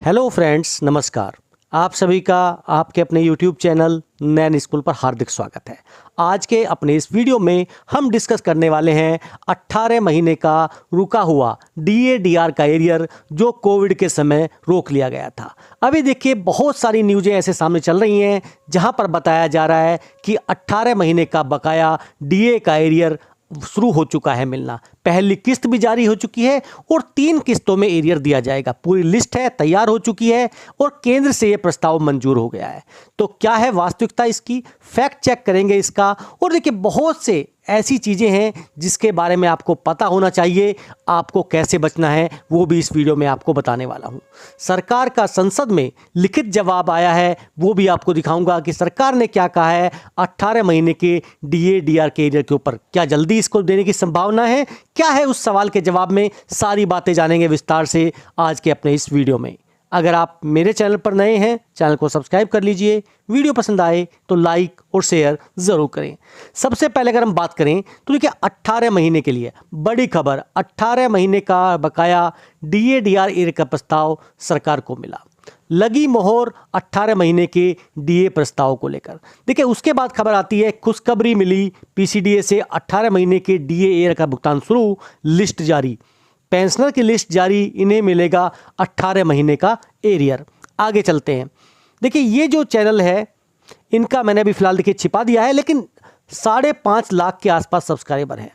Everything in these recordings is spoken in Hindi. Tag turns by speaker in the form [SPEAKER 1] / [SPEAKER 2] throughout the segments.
[SPEAKER 1] हेलो फ्रेंड्स, नमस्कार। आप सभी का आपके अपने यूट्यूब चैनल नैन स्कूल पर हार्दिक स्वागत है। आज के अपने इस वीडियो में हम डिस्कस करने वाले हैं 18 महीने का रुका हुआ डीए/डीआर का एरियर जो कोविड के समय रोक लिया गया था। अभी देखिए, बहुत सारी न्यूज़ें ऐसे सामने चल रही हैं जहां पर बताया जा रहा है कि 18 महीने का बकाया डीए का एरियर शुरू हो चुका है मिलना। पहली किस्त भी जारी हो चुकी है और 3 किस्तों में एरियर दिया जाएगा। पूरी लिस्ट है, तैयार हो चुकी है और केंद्र से यह प्रस्ताव मंजूर हो गया है। तो क्या है वास्तविकता इसकी, फैक्ट चेक करेंगे इसका। और देखिए, बहुत से ऐसी चीज़ें हैं जिसके बारे में आपको पता होना चाहिए। आपको कैसे बचना है वो भी इस वीडियो में आपको बताने वाला हूं। सरकार का संसद में लिखित जवाब आया है, वो भी आपको दिखाऊंगा कि सरकार ने क्या कहा है 18 महीने के डीए/डीआर के एरियर के ऊपर। क्या जल्दी इसको देने की संभावना है, क्या है उस सवाल के जवाब में, सारी बातें जानेंगे विस्तार से आज के अपने इस वीडियो में। अगर आप मेरे चैनल पर नए हैं, चैनल को सब्सक्राइब कर लीजिए। वीडियो पसंद आए तो लाइक और शेयर ज़रूर करें। सबसे पहले अगर हम बात करें तो देखिए, 18 महीने के लिए बड़ी खबर, 18 महीने का बकाया डीए/डीआर एरियर का प्रस्ताव सरकार को मिला। लगी मोहर 18 महीने के डीए प्रस्ताव को लेकर। देखिए, उसके बाद खबर आती है, खुशखबरी मिली पीसीडीए से, 18 महीने के डीए एरियर का भुगतान शुरू, लिस्ट जारी। पेंशनर की लिस्ट जारी, इन्हें मिलेगा 18 महीने का एरियर। आगे चलते हैं। देखिए, ये जो चैनल है इनका मैंने अभी फिलहाल देखिए छिपा दिया है, लेकिन 5.5 लाख के आसपास सब्सक्राइबर हैं।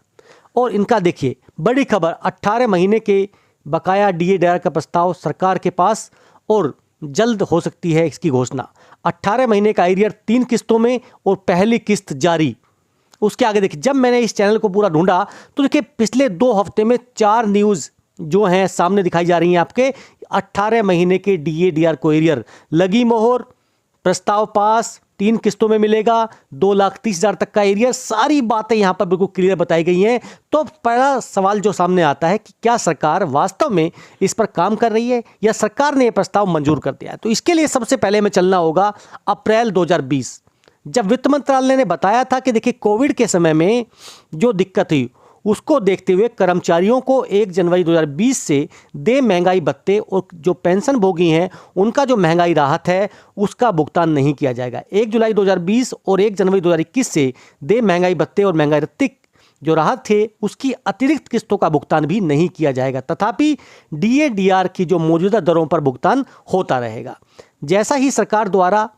[SPEAKER 1] और इनका देखिए बड़ी खबर, 18 महीने के बकाया डीए/डीआर का प्रस्ताव सरकार के पास और जल्द हो सकती है इसकी घोषणा। 18 महीने का एरियर 3 किस्तों में और पहली किस्त जारी। उसके आगे देखिए, जब मैंने इस चैनल को पूरा ढूंढा तो देखिए पिछले 2 हफ्ते में 4 न्यूज़ जो हैं सामने दिखाई जा रही हैं आपके। 18 महीने के डीए/डीआर को एरियर, लगी मोहर, प्रस्ताव पास, 3 किस्तों में मिलेगा, 2,30,000 तक का एरियर। सारी बातें यहाँ पर बिल्कुल क्लियर बताई गई हैं। तो पहला सवाल जो सामने आता है कि क्या सरकार वास्तव में इस पर काम कर रही है या सरकार ने यह प्रस्ताव मंजूर कर दिया है। तो इसके लिए सबसे पहले हमें चलना होगा अप्रैल 2020, जब वित्त मंत्रालय ने बताया था कि देखिए कोविड के समय में जो दिक्कत हुई उसको देखते हुए कर्मचारियों को 1 जनवरी 2020 से दे महंगाई भत्ते और जो पेंशन भोगी हैं उनका जो महंगाई राहत है उसका भुगतान नहीं किया जाएगा। 1 जुलाई 2020 और 1 जनवरी 2021 से दे महंगाई भत्ते और महंगाई भत्ते जो राहत थे उसकी अतिरिक्त किस्तों का भुगतान भी नहीं किया जाएगा। तथापि डीए/डीआर की जो मौजूदा दरों पर भुगतान होता रहेगा। जैसा ही सरकार द्वारा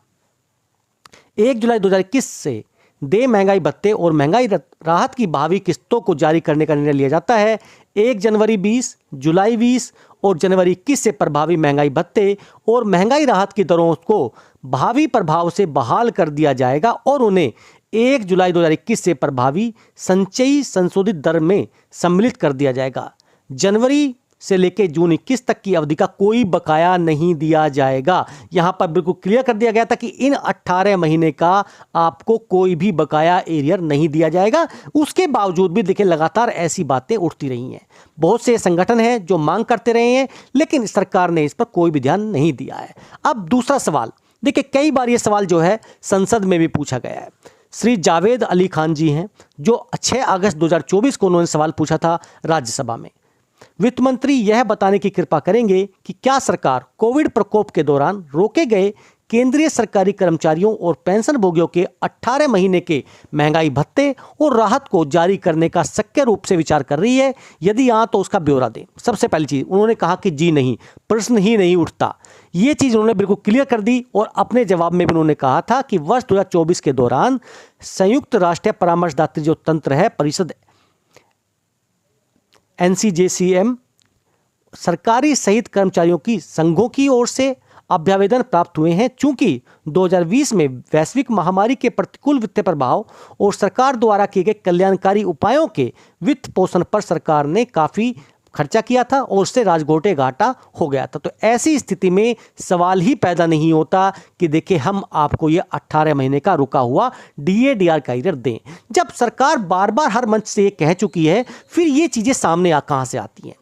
[SPEAKER 1] 1 जुलाई 2021 से दे महंगाई भत्ते और महंगाई राहत की भावी किस्तों को जारी करने का निर्णय लिया जाता है, 1 जनवरी 20, जुलाई 20 और जनवरी 21 से प्रभावी महंगाई भत्ते और महंगाई राहत की दरों को भावी प्रभाव से बहाल कर दिया जाएगा और उन्हें 1 जुलाई 2021 से प्रभावी संचयी संशोधित दर में सम्मिलित कर दिया जाएगा। जनवरी से लेकर जून 21 तक की अवधि का कोई बकाया नहीं दिया जाएगा। यहां पर बिल्कुल क्लियर कर दिया गया था कि इन 18 महीने का आपको कोई भी बकाया एरियर नहीं दिया जाएगा। उसके बावजूद भी देखिए लगातार ऐसी बातें उठती रही हैं। बहुत से संगठन हैं जो मांग करते रहे हैं, लेकिन सरकार ने इस पर कोई भी ध्यान नहीं दिया है। अब दूसरा सवाल देखिए, कई बार ये सवाल जो है संसद में भी पूछा गया है। श्री जावेद अली खान जी हैं जो 6 अगस्त 2024 को उन्होंने सवाल पूछा था राज्यसभा में। वित्त मंत्री यह बताने की कृपा करेंगे कि क्या सरकार कोविड प्रकोप के दौरान रोके गए केंद्रीय सरकारी कर्मचारियों और पेंशन भोगियों के 18 महीने के महंगाई भत्ते और राहत को जारी करने का सक्रिय रूप से विचार कर रही है? यदि हाँ तो उसका ब्यौरा दें। सबसे पहली चीज उन्होंने कहा कि जी नहीं, प्रश्न ही नहीं उठता। ये चीज उन्होंने बिल्कुल क्लियर कर दी और अपने जवाब में भी उन्होंने कहा था कि वर्ष 2024 के दौरान संयुक्त राष्ट्र परामर्शदात्री जो तंत्र है, परिषद NCJCM, सरकारी सहित कर्मचारियों की संघों की ओर से अभ्यावेदन प्राप्त हुए हैं। चूंकि 2020 में वैश्विक महामारी के प्रतिकूल वित्तीय प्रभाव और सरकार द्वारा किए गए कल्याणकारी उपायों के वित्त पोषण पर सरकार ने काफ़ी खर्चा किया था और उससे राजकोटे घाटा हो गया था। तो ऐसी स्थिति में सवाल ही पैदा नहीं होता कि देखिए हम आपको ये 18 महीने का रुका हुआ डीए/डीआर का एरियर दें। जब सरकार बार बार हर मंच से ये कह चुकी है, फिर ये चीज़ें सामने कहाँ से आती हैं?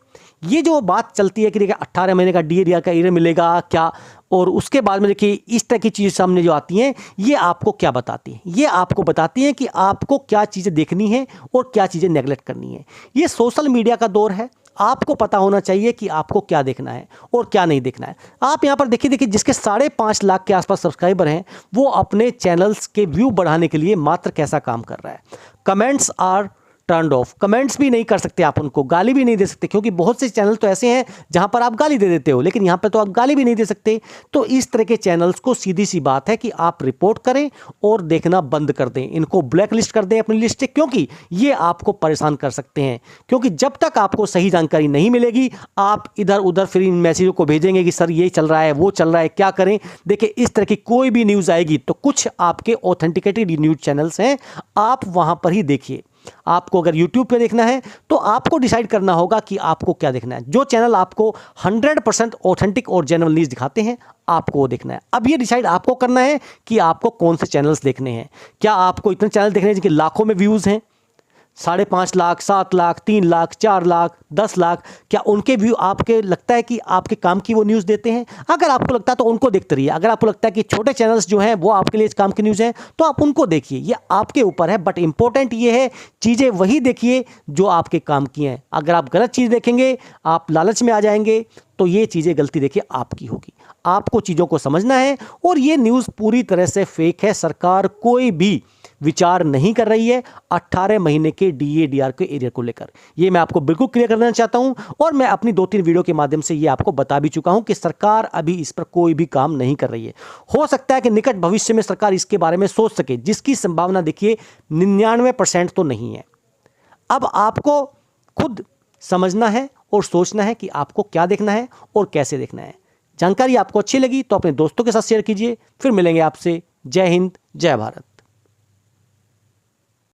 [SPEAKER 1] ये जो बात चलती है कि देखिए 18 महीने का डीए/डीआर का एरियर मिलेगा क्या, और उसके बाद में देखिए इस तरह की चीज़ें सामने जो आती हैं ये आपको क्या बताती हैं? ये आपको बताती हैं कि आपको क्या चीज़ें देखनी है और क्या चीज़ें नेगलेक्ट करनी है। ये सोशल मीडिया का दौर है। आपको पता होना चाहिए कि आपको क्या देखना है और क्या नहीं देखना है। आप यहाँ पर देखिए जिसके 5.5 लाख के आसपास सब्सक्राइबर हैं, वो अपने चैनल्स के व्यू बढ़ाने के लिए मात्र कैसा काम कर रहा है। Comments are turned off, comments भी नहीं कर सकते आप, उनको गाली भी नहीं दे सकते, क्योंकि बहुत से चैनल तो ऐसे हैं जहां पर आप गाली दे देते हो, लेकिन यहां पर तो आप गाली भी नहीं दे सकते। तो इस तरह के चैनल्स को सीधी सी बात है कि आप रिपोर्ट करें और देखना बंद कर दें, इनको ब्लैक लिस्ट कर दें अपनी लिस्ट से, क्योंकि ये आपको परेशान कर सकते हैं। क्योंकि जब तक आपको सही जानकारी नहीं मिलेगी, आप इधर उधर फिर इन मैसेजों को भेजेंगे कि सर ये चल रहा है, वो चल रहा है, क्या करें। देखिए, इस तरह की कोई भी न्यूज़ आएगी तो कुछ आपके ऑथेंटिकेटेड न्यूज़ चैनल्स हैं, आप वहां पर ही देखिए। आपको अगर YouTube पे देखना है तो आपको डिसाइड करना होगा कि आपको क्या देखना है। जो चैनल आपको 100% ऑथेंटिक और जेन्युइन न्यूज़ दिखाते हैं, आपको वो देखना है। अब ये डिसाइड आपको करना है कि आपको कौन से चैनल्स देखने हैं। क्या आपको इतने चैनल देखने हैं जिनके लाखों में व्यूज़ हैं, 5.5 लाख, 7 लाख, 3 लाख, 4 लाख, 10 लाख, क्या उनके व्यू आपके लगता है कि आपके काम की वो न्यूज़ देते हैं? अगर आपको लगता है तो उनको देखते रहिए। अगर आपको लगता है कि छोटे चैनल्स जो हैं वो आपके लिए इस काम की न्यूज़ हैं, तो आप उनको देखिए, ये आपके ऊपर है। बट इंपॉर्टेंट ये है, चीज़ें वही देखिए जो आपके काम की हैं। अगर आप गलत चीज़ देखेंगे, आप लालच में आ जाएंगे, तो ये चीज़ें गलती देखिए आपकी होगी। आपको चीज़ों को समझना है, और ये न्यूज़ पूरी तरह से फेक है। सरकार कोई भी विचार नहीं कर रही है 18 महीने के DADR के एरिया को लेकर। ये मैं आपको बिल्कुल क्लियर करना चाहता हूं, और मैं अपनी 2-3 वीडियो के माध्यम से ये आपको बता भी चुका हूं कि सरकार अभी इस पर कोई भी काम नहीं कर रही है। हो सकता है कि निकट भविष्य में सरकार इसके बारे में सोच सके, जिसकी संभावना देखिए 99% तो नहीं है। अब आपको खुद समझना है और सोचना है कि आपको क्या देखना है और कैसे देखना है। जानकारी आपको अच्छी लगी तो अपने दोस्तों के साथ शेयर कीजिए। फिर मिलेंगे आपसे। जय हिंद, जय भारत।